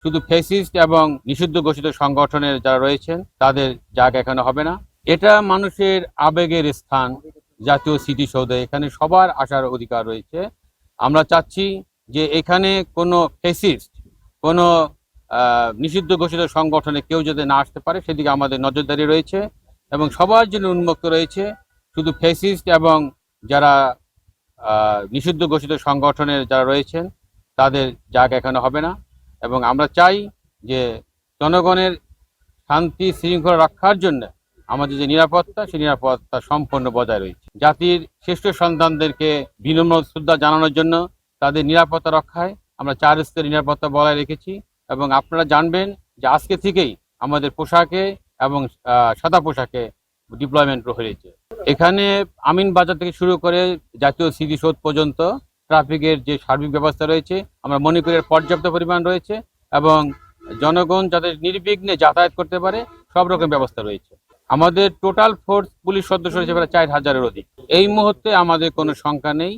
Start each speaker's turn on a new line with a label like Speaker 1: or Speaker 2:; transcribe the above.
Speaker 1: শুধু ফ্যাসিস্ট এবং নিষিদ্ধ ঘোষিত সংগঠনের যারা রয়েছেন তাদের জায়গা এখানে হবে না। এটা মানুষের আবেগের স্থান, জাতীয় স্মৃতিসৌধে এখানে সবার আসার অধিকার রয়েছে। আমরা চাচ্ছি যে এখানে কোনো ফ্যাসিস্ট, কোনো নিষিদ্ধ ঘোষিত সংগঠনে কেউ যাতে না আসতে পারে সেদিকে আমাদের নজরদারি রয়েছে এবং সবার জন্য উন্মুক্ত রয়েছে। শুধু ফ্যাসিস্ট এবং যারা নিষিদ্ধ ঘোষিত সংগঠনের যারা রয়েছেন তাদের জায়গা এখানে হবে না এবং আমরা চাই যে জনগণের শান্তি শৃঙ্খলা রক্ষার জন্য আমাদের যে নিরাপত্তা সেই নিরাপত্তা সম্পূর্ণ বজায় রয়েছে। জাতির শ্রেষ্ঠ সন্তানদেরকে বিনম্র শ্রদ্ধা জানানোর জন্য তাদের নিরাপত্তা রক্ষায় আমরা 4 স্তরের নিরাপত্তা বজায় রেখেছি এবং আপনারা জানবেন যে আজকে থেকেই আমাদের পোশাকে এবং সাদা পোশাকে ডিপ্লয়মেন্ট হয়েছে। এখানে আমিন বাজার থেকে শুরু করে জাতীয় স্মৃতিসৌধ পর্যন্ত ট্রাফিকের যে সার্বিক ব্যবস্থা রয়েছে আমরা মনে করি পর্যাপ্ত পরিমাণ রয়েছে এবং জনগণ যাতে নির্বিঘ্নে যাতায়াত করতে পারে সব রকম ব্যবস্থা রয়েছে। আমাদের টোটাল ফোর্স পুলিশ সদস্য রয়েছে প্রায় 4000-এর অধিক। এই মুহূর্তে আমাদের কোনো শঙ্কা নেই